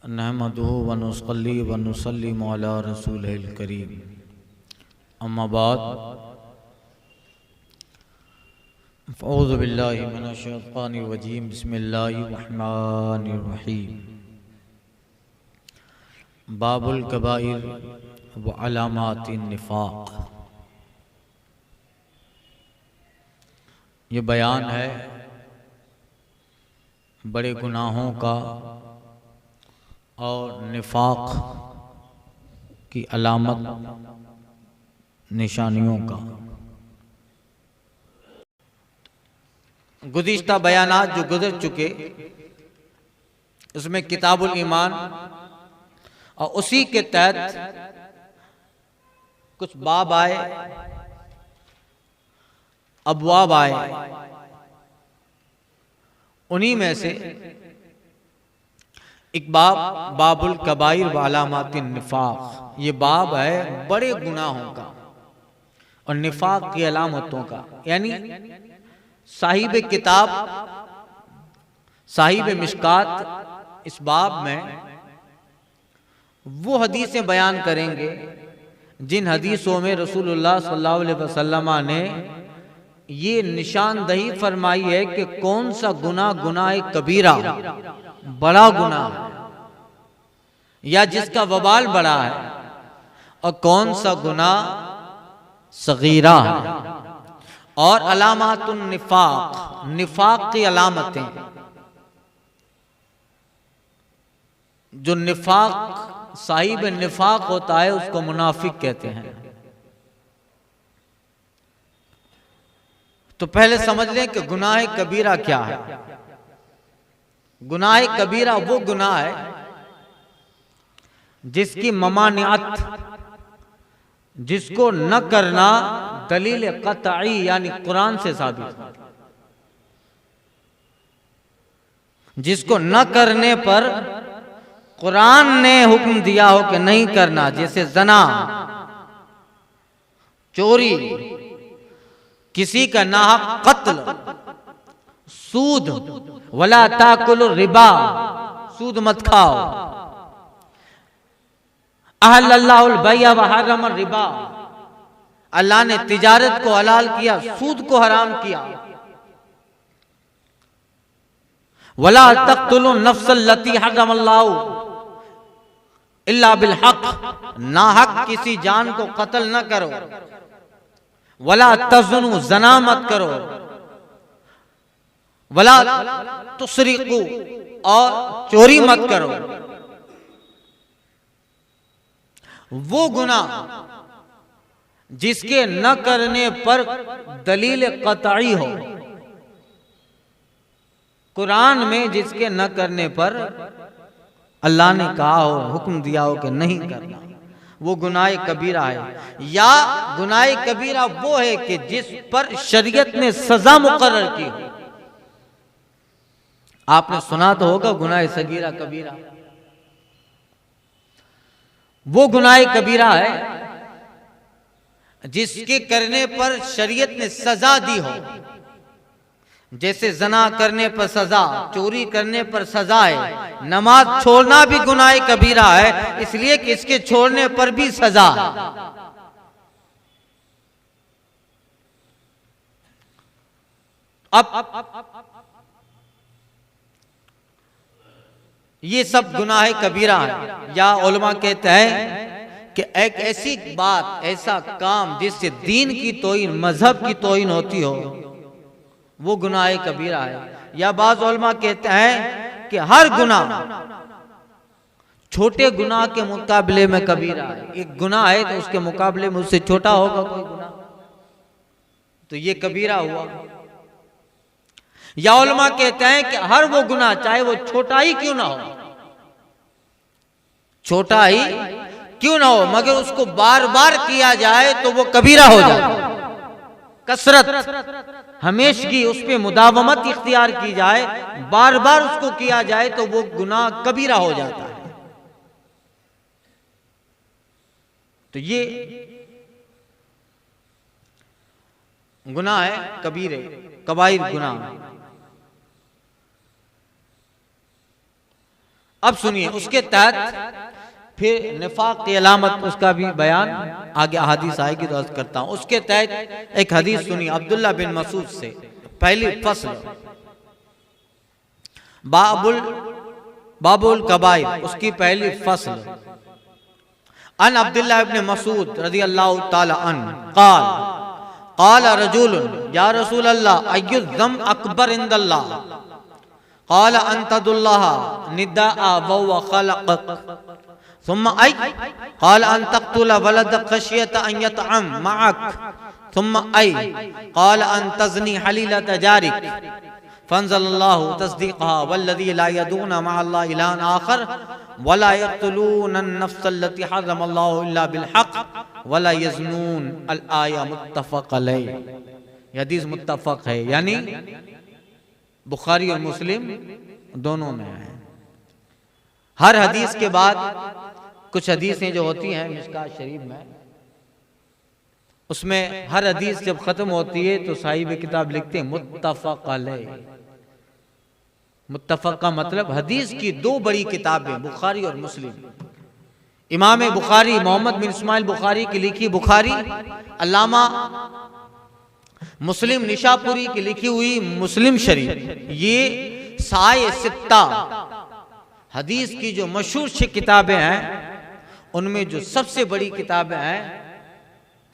नहमदुहु व नुसल्ली व नुसल्लिमु अला रसूलिल करीम। अम्मा बाद, औज़ु बिल्लाहि मिनश शैतानिर रजीम। बिस्मिल्लाहिर रहमानिर रहीम। बाबुल कबाइर व अलामातिन निफाक। ये बयान है बड़े गुनाहों का और निफाक की अलामत निशानियों का। गुज़िश्ता बयानात जो गुजर चुके, उसमें किताबुल ईमान और उसी के तहत कुछ बाब आए, अबवाब आए। उन्हीं में से एक बाब बाबुल कबाइर व अलामातिन निफाक। ये बाब है बड़े गुनाहों का और निफाक की अलामतों का। यानी साहिब किताब, साहिब मिशकात इस बाब में वो हदीसें बयान करेंगे जिन हदीसों में रसूलुल्लाह सल्लल्लाहु अलैहि वसल्लम ने ये निशानदही फरमाई है कि कौन सा गुनाह गुनाह कबीरा बड़ा गुनाह है या जिसका वबाल बड़ा है, और कौन सा गुनाह सगीरा है। और अलामातुन निफाक, निफाक की अलामतें। जो निफाक, साहिब निफाक होता है उसको मुनाफिक कहते हैं। तो पहले समझ लें कि गुनाह कबीरा क्या है। गुनाह कबीरा वो गुनाह है जिसकी ममानियत, जिसको न करना दलील कतई यानी कुरान से साबित, जिसको न करने पर कुरान ने हुक्म दिया हो कि नहीं करना। जैसे जना, चोरी, किसी का नाहक कत्ल, सूद, वला ताकुलु रिबा, सूद मत खाओ। अहल्लल्लाहुल बैअ व हर्रमर रिबा, अल्लाह ने तिजारत को हलाल किया, सूद को हराम किया। वला तक़्तुलु नफ्सल्लती हर्रमल्लाहु इल्ला बिल हक़, नाहक किसी जान को कत्ल न करो। वला तज़नु, जना मत करो। वला तुसरिकु, और चोरी मत करो। वो गुनाह जिसके न करने पर दलील कतई हो, कुरान में जिसके न करने पर अल्लाह ने कहा हो, हुक्म दिया हो कि नहीं करना, वो गुनाह कबीरा है। या गुनाह कबीरा वो है कि जिस पर शरीयत ने सजा मुकर्रर की हो। आपने सुना तो होगा गुनाह सगीरा कबीरा। वो गुनाह कबीरा है जिसके करने पर शरीयत ने सजा दी हो। जैसे जना करने पर सजा, चोरी करने पर सजा है। नमाज छोड़ना भी गुनाह कबीरा है, इसलिए कि इसके छोड़ने पर भी सजा है। अब ये सब गुनाह कबीरा है। या उलमा कहते हैं कि एक ऐसी बात, ऐसा काम जिससे दीन की तौहीन, मजहब की तौहीन होती हो, वो गुनाह कबीरा है। या बाज़ उलमा कहते हैं कि हर गुनाह छोटे गुनाह के मुकाबले में कबीरा है। एक गुनाह है तो उसके मुकाबले में उससे छोटा होगा कोई गुनाह, तो ये कबीरा हुआ। या उलमा कहते हैं कि हर वो गुनाह, चाहे वो छोटा ही क्यों ना हो, छोटा ही क्यों ना हो, मगर उसको बार बार किया जाए तो वो कबीरा हो जाए। कसरत, हमेशगी, उस पे मुदावमत इख्तियार की जाए, बार बार उसको किया जाए तो वो गुनाह कबीरा हो जाता है। तो ये गुनाह है कबीरे, कबाइर गुनाह। अब सुनिए, उसके तहत फिर निफाक की अलामत उसका भी बयान आगे हदीस आएगी तो अर्ज करता हूं। उसके तहत एक हदीस सुनिए अब्दुल्ला बिन मसूद से, पहली फसल बाबुल कबाइर, उसकी पहली फसल। अन अब्दुल्ला इब्न मसूद रज़ियल्लाहु ताला अन्हु क़ाल रजूलुन या रसूल अल्लाह अय्यु ज़म अकबर इंदल्लाह क़ाल अन तदुल्लाह निदाअ व खलक़क सुम्मा अय क़ाल अन तक़्तुल वलदक ख़शियत अन यतअम मअक सुम्मा अय क़ाल अन तज़नी हलीलत जारिक फ़अंज़लल्लाहु तस्दीक़हा वल्लज़ी ला यदूना मअल्लाहि इलाहन आख़र वला यक़्तुलूना अन-नफ़्स अल्लती हर्रमल्लाहु इल्ला बिल-हक़्क़ वला यज़नून। अल-आया मुत्तफ़क़ अलैह। यह हदीस मुत्तफ़क़ है, यानी बुखारी और मुस्लिम दोनों में है। हर हदीस के बाद कुछ हदीसें जो होती हैं मिशकात शरीफ में, उसमें हर हदीस जब खत्म होती है तो साहिब किताब लिखते हैं मुत्तफ़क़ अलैह। मुत्तफ़क़ का मतलब हदीस की दो बड़ी किताबें बुखारी और मुस्लिम। इमाम बुखारी मोहम्मद बिन इस्माइल बुखारी की लिखी बुखारी, अल्लामा मुस्लिम निशापुरी की लिखी हुई मुस्लिम शरीफ, ये साए सित्ता हदीस की जो मशहूर 6 किताबें हैं उनमें जो सबसे बड़ी किताबें हैं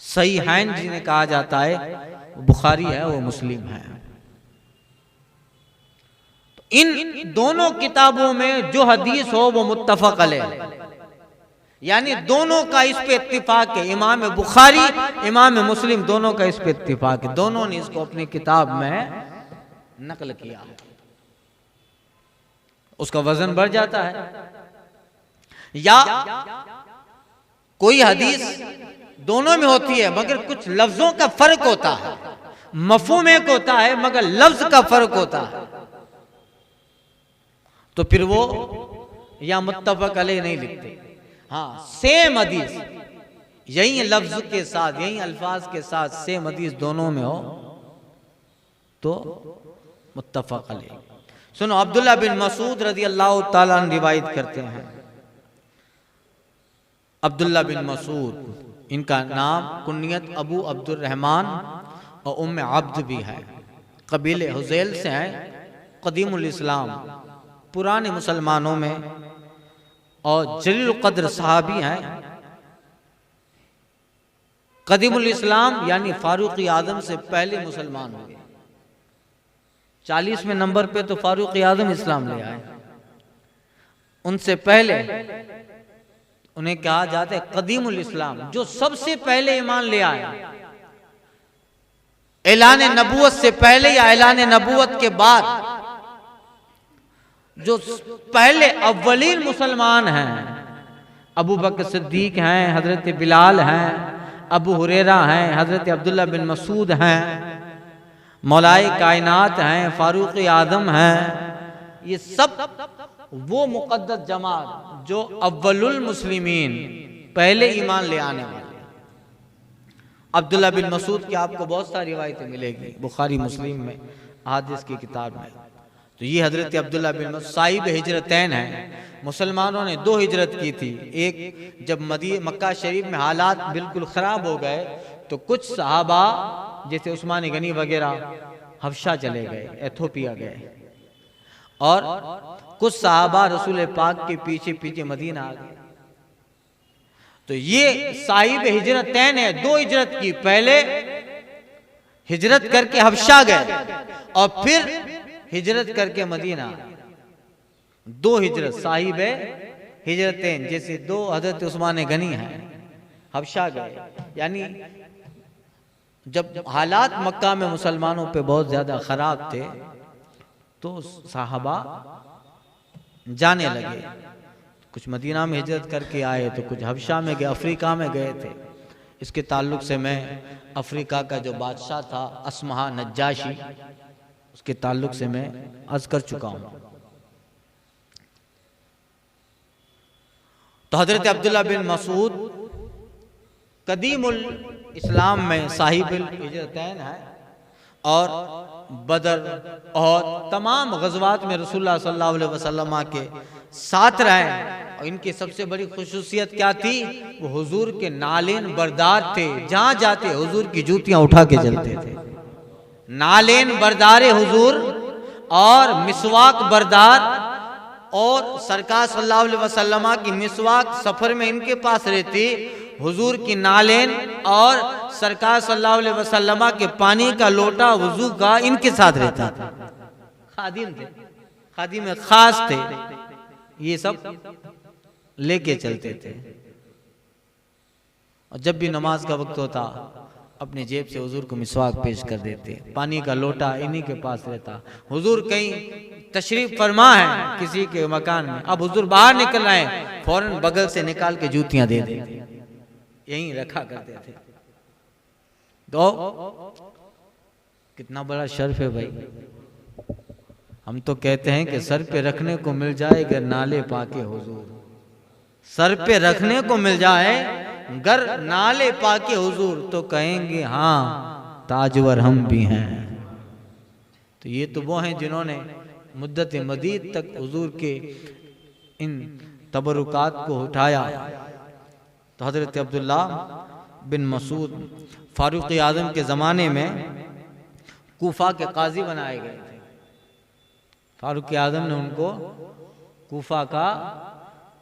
सहीहैन जिन्हें कहा जाता है, बुखारी है वो मुस्लिम है। तो इन दोनों किताबों में जो हदीस हो वो मुत्तफ़क़ अलैह, यानी दोनों का इस पे इत्तिफाक है। इमाम बुखारी इमाम मुस्लिम दोनों का इस पे इत्तिफाक है, दोनों ने इसको अपनी किताब में नकल किया है। उसका वजन बढ़ जाता है। या कोई हदीस दोनों में होती है मगर कुछ लफ्जों का फर्क होता है, मफहूम एक होता है मगर लफ्ज का फर्क होता है, तो फिर वो या मुत्तफ़क़ अलैह नहीं लिखते। हाँ, सेम हदीस यही लफ्ज के साथ यही अल्फाज के साथ सेम हदीस दोनों में हो तो मुत्तफ़क़ अलैह। सुनो, अब्दुल्ला बिन मसूद रज़ियल्लाहु ताला अन्हु रिवायत करते हैं। अब्दुल्ला बिन मसूद, इनका नाम कुन्नियत अबू अब्दुर रहमान और उम्मे अब्द भी है, कबीले हुज़ैल से हैं, क़दीमुल इस्लाम पुराने मुसलमानों में, और जलील क़द्र सहाबी हैं। क़दीमुल इस्लाम यानी फारूक़ आज़म से पहले मुसलमान हुए। 40वें नंबर पे तो फारूक़ आज़म इस्लाम ले आए, उनसे पहले उन्हें कहा जाता है क़दीमुल इस्लाम, जो सबसे पहले ईमान ले आए। ऐलान नबूवत से पहले या ऐलान नबूवत के बाद जो पहले अव्वलीन मुसलमान हैं, अबू बकर सिद्दीक हैं, हजरत बिलाल हैं, अबू हुरैरा हैं, हजरत अब्दुल्ला बिन मसूद हैं, मौलाए कायनात हैं, फारूक़ आज़म हैं। ये सब वो मुक़द्दस जमात जो अव्वलुल मुस्लिमीन पहले ईमान ले आने वाले। अब्दुल्ला बिन मसूद की आपको बहुत सारी रिवायतें मिलेगी बुखारी मुस्लिम में, हदीस की किताब में। तो ये हजरत अब्दुल्ला बिन मसूद साहिब हिजरतैन हैं। मुसलमानों ने 2 हिजरत की थी। एक, जब मक्का शरीफ में हालात बिल्कुल ख़राब हो गए तो कुछ सहाबा जैसे उस्मान गनी वगैरह हबशा चले गए, एथोपिया गए, और कुछ सहाबा रसूल पाक के पीछे पीछे मदीना आ गए। तो ये साहिब हिजरतैन है, 2 हिजरत की, पहले हिजरत करके हबशा गए और फिर हिजरत करके मदीना। 2 हिजरत साहिब हिजरतैन, जैसे 2 हजरत उस्मान गनी हैं, हबशा गए। यानी जब हालात मक्का में मुसलमानों पे बहुत ज्यादा खराब थे तो साहबा जाने लगे। कुछ मदीना में हिजरत करके आए तो कुछ हबशा में गए, अफ्रीका में गए थे। इसके ताल्लुक से मैं अफ्रीका का जो बादशाह था अस्महा नज्जाशी, उसके ताल्लुक से मैं अर्ज कर चुका हूं। तो हजरत अब्दुल्ला बिन मसूद कदीमुल इस्लाम में साहिबुल हिजरतैन है, और बदर और तमाम गज़वात में रसूलुल्लाह सल्लल्लाहु अलैहि वसल्लम के साथ रहे। और इनकी सबसे बड़ी खुसूसियत क्या थी, वो हुजूर के नालेन बरदार थे, जहां जाते हुजूर की जूतियां उठा के चलते थे। नालेन बरदारे हुजूर और मिसवाक बरदार, और सरकार सल्लल्लाहु अलैहि वसल्लम की मिसवाक सफर में इनके पास रहती, हुजूर की नालेन और सरकार सल्लल्लाहु अलैहि वसल्लम के पानी का लोटा वुजू का इनके साथ रहता था। खादिम थे, खादिम खास थे, ये सब लेके चलते थे। और जब भी नमाज का वक्त होता अपने जेब से हुजूर को मिसवाक पेश कर देते, पानी का लोटा इन्हीं के पास रहता। हुजूर कहीं तशरीफ फरमा है किसी के मकान में, अब हुजूर बाहर निकल रहे हैं, फौरन बगल से निकाल के जूतियां दे देते, यहीं रखा करते थे। तो कितना बड़ा शर्फ है भाई। हम तो कहते हैं कि सर पे रखने को मिल जाएगा नाले पाके हुजूर, सर पे रखने को मिल जाए गर नाले पाके हुजूर, तो कहेंगे हाँ ताजवर हम भी हैं। तो ये तो वो हैं जिन्होंने मुद्दत मदीद तक हुजूर के इन तबरुकात को उठाया। तो हजरत अब्दुल्ला बिन मसूद फारूक आजम के ज़माने में कूफा के काजी बनाए गए थे। फारूक आजम ने उनको कूफा का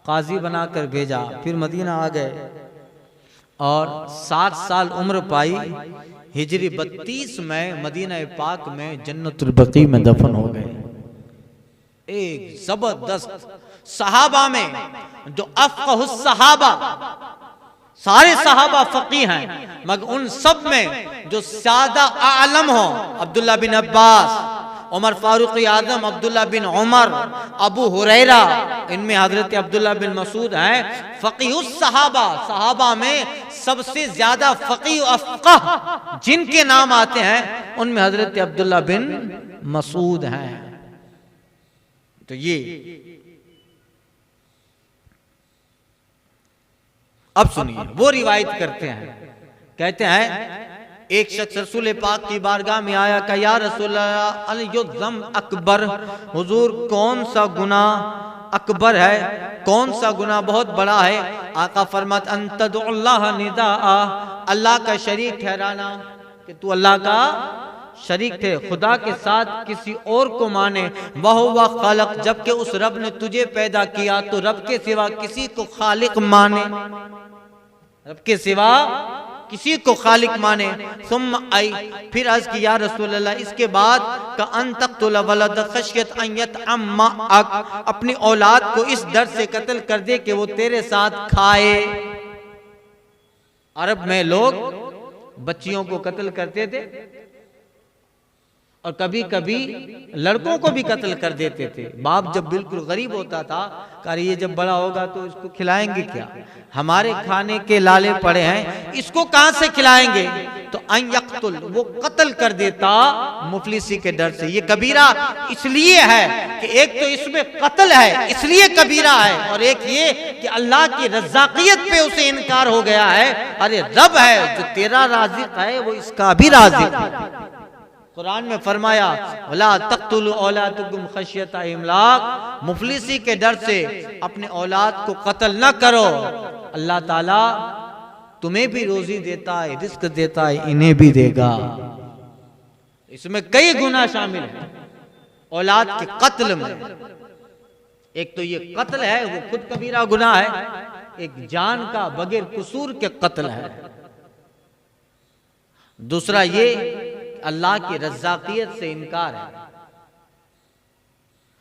काजी बनाकर भेजा, फिर मदीना आ गए और 7 साल उम्र पाई। हिजरी 32 में मदीना पाक में जन्नतुल बकी में दफन हो गए। एक जबरदस्त सहाबा में जो अफ़क़हुस सहाबा, सारे सहाबा फकीह हैं, मगर उन सब में जो ज्यादा आलम हो, अब्दुल्ला बिन अब्बास, उमर फारूक आजम, अब्दुल्ला बिन उमर, अबू हुरैरा, इनमें हजरत अब्दुल्ला बिन मसूद हैं फकीहुस सहाबा। सहाबा में सबसे ज्यादा फकीह अफ़क़ह जिनके नाम आते हैं उनमें हजरत अब्दुल्ला बिन मसूद हैं। तो ये अब सुनिए, वो रिवायत करते हैं, कहते हैं एक शख्स रसूल पाक की बारगाह में आया, कहा या रसूल अल-युज़्ज़म अकबर, हुजूर कौन सा गुनाह अकबर है, कौन सा गुनाह बहुत बड़ा है। आका फरमात अंतदुल्लाह निदाआ, अल्लाह का शरीक ठहराना, कि तू अल्लाह का शरीक थे, खुदा के साथ किसी और को माने। वह खालिक, जबकि उस रब ने तुझे पैदा किया तो रब के सिवा किसी को खालिक माने, रब के सिवा किसी को खालिक माने। सुम्मा आई, फिर अर्ज किया रसूल अल्लाह, इसके बाद का अंतक़तुल वलद खशियत अन यतअम्मा, अपनी औलाद को इस डर से कत्ल कर दे कि वो तेरे साथ खाए। अरब में लोग बच्चियों को कत्ल करते थे और कभी कभी लड़कों को भी कत्ल कर देते थे। बाप जब बिल्कुल गरीब होता था, कहा ये जब बड़ा होगा तो इसको खिलाएंगे क्या, हमारे खाने के लाले पड़े हैं, इसको कहां से खिलाएंगे। तो अन यक़्तुल, वो कत्ल कर देता मुफलिसी के डर से। ये कबीरा इसलिए है कि एक तो इसमें कत्ल है इसलिए कबीरा है, और एक ये कि अल्लाह की रज़ाक़ियत पे उसे इनकार हो गया है। अरे रब है जो तेरा राज़िक़ है, वो इसका भी राज़िक़ है। कुरान में फरमाया वला तक़्तुलू औलादकुम खशियत इमलाक, मुफलिसी के डर से अपने औलाद को कत्ल न करो। अल्लाह ताला तुम्हें भी रोजी देता है, रिस्क देता है, इन्हें भी देगा। इसमें कई गुनाह शामिल हैं औलाद के कत्ल में। एक तो ये कत्ल है, वो खुद कबीरा गुनाह है, एक जान का बगैर कसूर के कत्ल है। दूसरा ये अल्लाह की रज़ाक़ियत से इनकार है।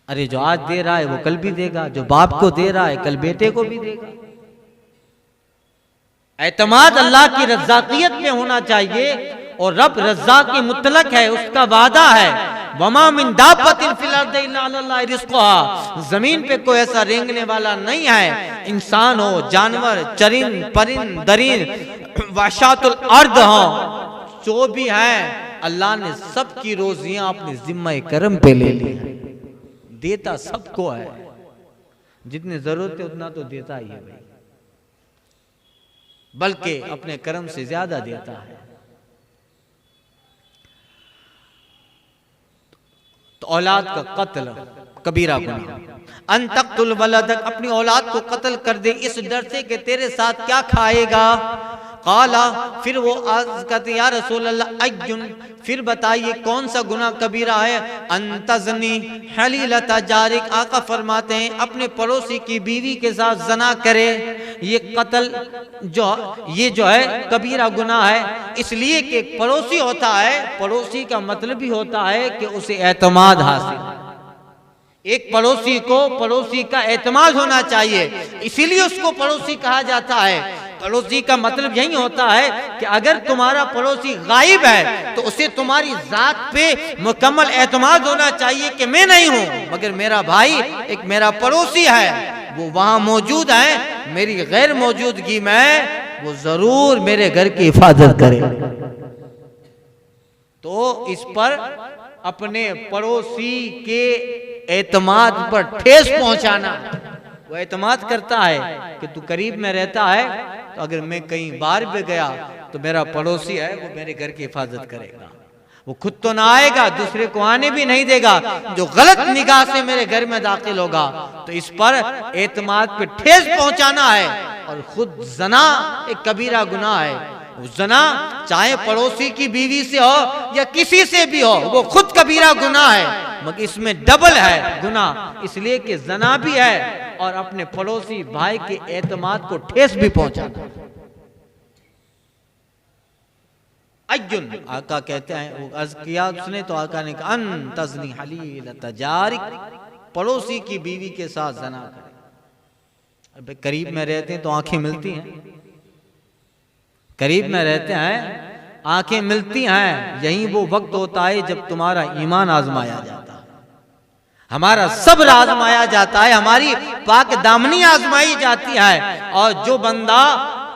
अरे जो आज दे रहा है वो कल भी देगा, जो बाप को दे रहा है कल बेटे को भी देगा। एतमाद अल्लाह की रज़ाक़ियत पे होना चाहिए, और रब रज़्ज़ाक़ मुतलक है, उसका वादा है वमा मिन दाब्बतिन फिल अर्दि इल्ला अल्लाह रिज़्क़ुहा, जमीन पे कोई ऐसा रेंगने वाला नहीं है, इंसान हो, जानवर, चरिंद परिंद दरिंद वाशातुल अर्द हो, जो भी है अल्लाह ने सबकी रोजियां अपने जिम्मे करम पे ले ली है। देता सबको है, जितनी जरूरत है उतना तो देता ही है भाई, बल्कि अपने करम से ज्यादा देता है। तो औलाद का कत्ल कबीरा गुनाह। अन तक़्तुल वलदक, अपनी औलाद को कत्ल कर दे इस डर से कि तेरे साथ क्या खाएगा। काला, फिर वो अर्ज़ करते या रसूल अल्लाह अय्युन, फिर बताइए कौन सा गुनाह कबीरा है। अंतज़नी हलीलता जारिक, आका फरमाते हैं अपने पड़ोसी की बीवी के साथ जना करे, ये कत्ल ये जो है कबीरा गुनाह है। इसलिए कि एक पड़ोसी होता है, पड़ोसी का मतलब भी होता है कि उसे एतमाद हासिल, एक पड़ोसी को पड़ोसी का एतमाद होना चाहिए, इसीलिए उसको पड़ोसी कहा जाता है। पड़ोसी का मतलब यही होता है कि अगर तुम्हारा पड़ोसी गायब है तो उसे तुम्हारी जात पे मुकम्मल एतमाद होना चाहिए कि मैं नहीं हूं मगर मेरा भाई एक मेरा पड़ोसी है, वो वहां मौजूद है, मेरी गैर मौजूदगी में वो जरूर मेरे घर की हिफाजत करे। तो इस पर अपने पड़ोसी के एतमाद पर ठेस पहुंचाना, वो एतमाद करता है कि तू करीब में रहता है तो अगर मैं कहीं बाहर भी गया तो मेरा पड़ोसी है वो मेरे घर की हिफाजत करेगा, वो खुद तो ना आएगा, दूसरे को आने भी नहीं देगा, जो गलत निगाह से मेरे घर में दाखिल होगा। तो इस पर एतमाद पे ठेस पहुंचाना है। और खुद जना एक कबीरा गुनाह है। जना चाहे पड़ोसी की बीवी से हो या किसी से भी हो, वो खुद कबीरा गुनाह है, मगर इसमें डबल है गुनाह, इसलिए कि जना भी है और अपने पड़ोसी भाई के एतमाद को ठेस भी पहुंचाना। अय्युन, आका कहते हैं, वो अर्ज किया उसने तो आका ने कहा अन तज़नी हलीलत जारिक, पड़ोसी की बीवी के साथ जना करे। अब करीब में रहते हैं तो आंखें मिलती हैं, करीब में रहते हैं आंखें मिलती हैं, यही वो वक्त होता है जब तुम्हारा ईमान आजमाया जाता है, हमारा सब्र आजमाया जाता है, हमारी पाक दामनी आजमाई जाती है। और जो बंदा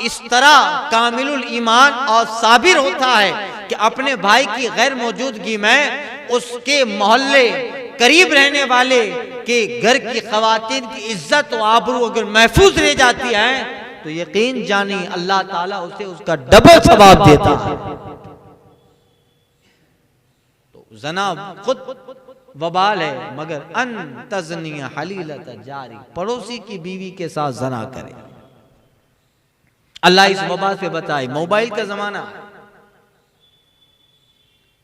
इस तरह कामिलुल ईमान और साबिर होता है कि अपने भाई की गैर मौजूदगी में उसके मोहल्ले करीब रहने वाले के घर की खवातीन की इज्जत और आबरू अगर महफूज रह जाती है तो यकीन जानी अल्लाह ताला उसे उसका डबल सवाब देता है। तो जना खुद वबाल है, मगर अन तज़नी हलीलत जारी, पड़ोसी की बीवी के साथ जना करे। अल्लाह इस वबा से बताए। मोबाइल का जमाना,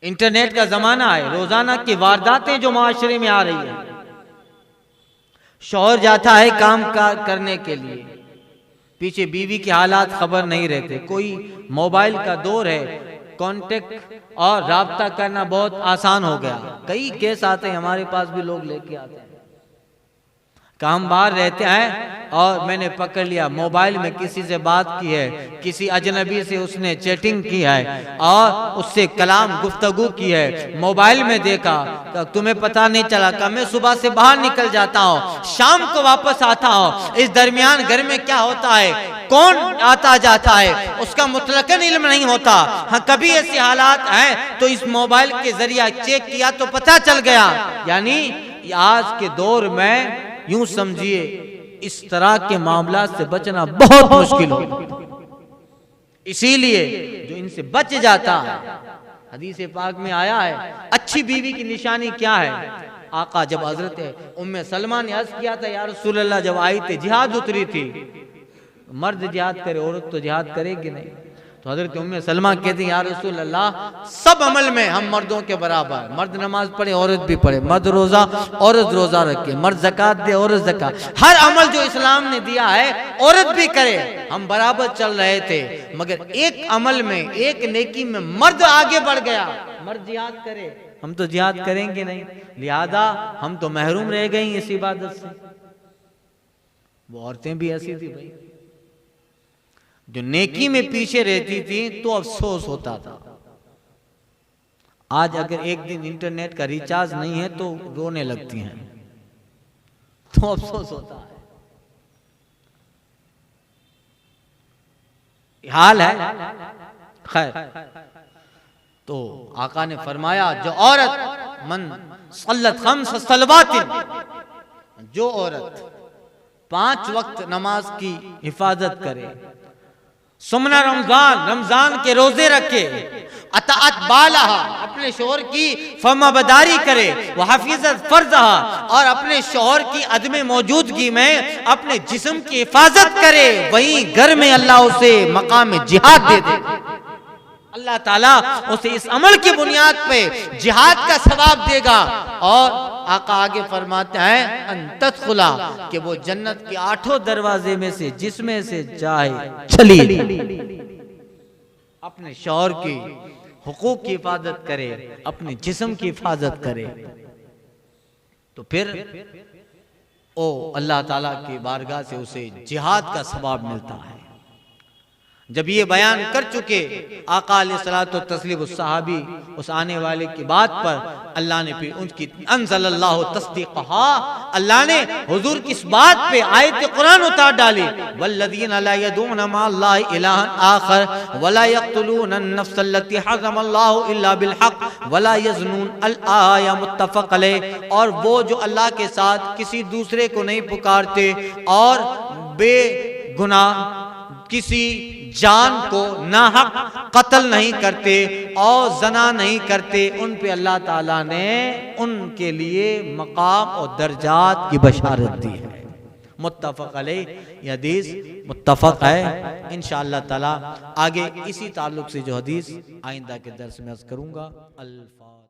इंटरनेट का जमाना है, रोजाना की वारदातें जो माशरे में आ रही है। शौहर जाता है काम करने के लिए, पीछे बीवी के हालात खबर नहीं रहते, कोई मोबाइल का दौर है, कांटेक्ट और राब्ता करना बहुत आसान हो गया। कई केस आते हैं हमारे पास भी, लोग लेके आते हैं, काम बाहर रहते हैं और मैंने पकड़ लिया मोबाइल में किसी से बात की है, किसी अजनबी से उसने चैटिंग की है और उससे कलाम गुफ्तगू की है, मोबाइल में देखा, तो तुम्हें पता नहीं चला कि मैं सुबह से बाहर निकल जाता हूँ, शाम को वापस आता हूँ, इस दरमियान घर में क्या होता है, कौन आता जाता है, उसका मुतलकन इल्म नहीं होता। हाँ, कभी ऐसे हालात हैं तो इस मोबाइल के जरिए चेक किया तो पता चल गया। यानी आज के दौर में यूं समझिए इस तरह के मामला से बचना बहुत मुश्किल हो, इसीलिए जो इनसे बच जाता है, हदीस पाक में आया है अच्छी बीवी की निशानी क्या है। आका जब हजरत उम्मे सलमा ने अर्ज किया था या रसूल अल्लाह, जब आई थी जिहाद उतरी थी, मर्द जिहाद करे औरत तो जिहाद करेगी नहीं, तो हजरत उम्मे सलमा कहती या रसूल अल्लाह सब अमल में हम मर्दों के बराबर, मर्द नमाज पढ़े औरत भी पढ़े, मर्द रोजा औरत रोजा रखे, मर्द ज़कात दे औरत ज़कात, हर अमल जो इस्लाम ने दिया है औरत भी करे, हम बराबर चल रहे थे। मगर एक अमल में, एक नेकी में मर्द आगे बढ़ गया, मर्द जिहाद करे, हम तो जिहाद करेंगे नहीं, लिहाजा हम तो महरूम रह गए इस इबादत से। वो औरतें भी ऐसी थी भाई, जो नेकी में पीछे रहती थी तो अफसोस होता था। आज अगर एक दिन इंटरनेट का रिचार्ज नहीं है तो रोने लगती हैं, तो अफसोस होता है। हाल है। खैर, तो आका ने फरमाया जो औरत मन सल्लत खम्स सलवातिन, जो औरत 5 वक्त नमाज की हिफाजत करे, सुमना रमजान, रमजान के रोजे रखे, अताअत बालहा, अपने शोहर की फर्माबरदारी करे, वह हफीजत फर्जहा, और अपने शोहर की अदम मौजूदगी में अपने जिस्म की हिफाजत करे, वहीं घर में अल्लाह उसे मकाम जिहाद दे दे। अल्लाह ताला उसे इस अमल की बुनियाद पे जिहाद का सवाब देगा। और आका आगे फरमाते हैं अंतखुला, कि वो जन्नत के 8 दरवाजे में से जिसमें से चाहे चली, अपने शौहर की हुकूक की हिफाजत करे, अपने जिस्म की हिफाजत करे, तो फिर ओ अल्लाह ताला की बारगाह से उसे जिहाद का सवाब मिलता है। जब ये बयान कर चुके आका अलैहिस्सलातु तस्लीम उस सहाबी, उस आने वाले की बात पर अल्लाह ने फिर उनकी अंज़लल्लाहु तस्दीक़हा, अल्लाह ने हुजूर की इस बात पे आयत कुरान उतार डाली, वल्लज़ीना ला यदूना मअल्लाहि इलाहन आखर वला यक़्तुलूना अन-नफ्स अल्लती हर्रमल्लाहु इल्ला बिल हक़ वला यज़नून, अल आया मुत्तफ़क़ अलैह। और वो जो अल्लाह के साथ किसी दूसरे को नहीं पुकारते और बेगुनाह किसी जान को नाहक कत्ल नहीं करते और जना नहीं करते, उन पे अल्लाह ताला ने उनके लिए मकाम और दर्जात की बशारत दी है। मुत्तफ़क़ अलैह, ये हदीस मुत्तफ़क़ है। इंशाअल्लाह ताला आगे इसी ताल्लुक से जो हदीस आइंदा के दर्स में अर्ज़ करूँगा। अल्फा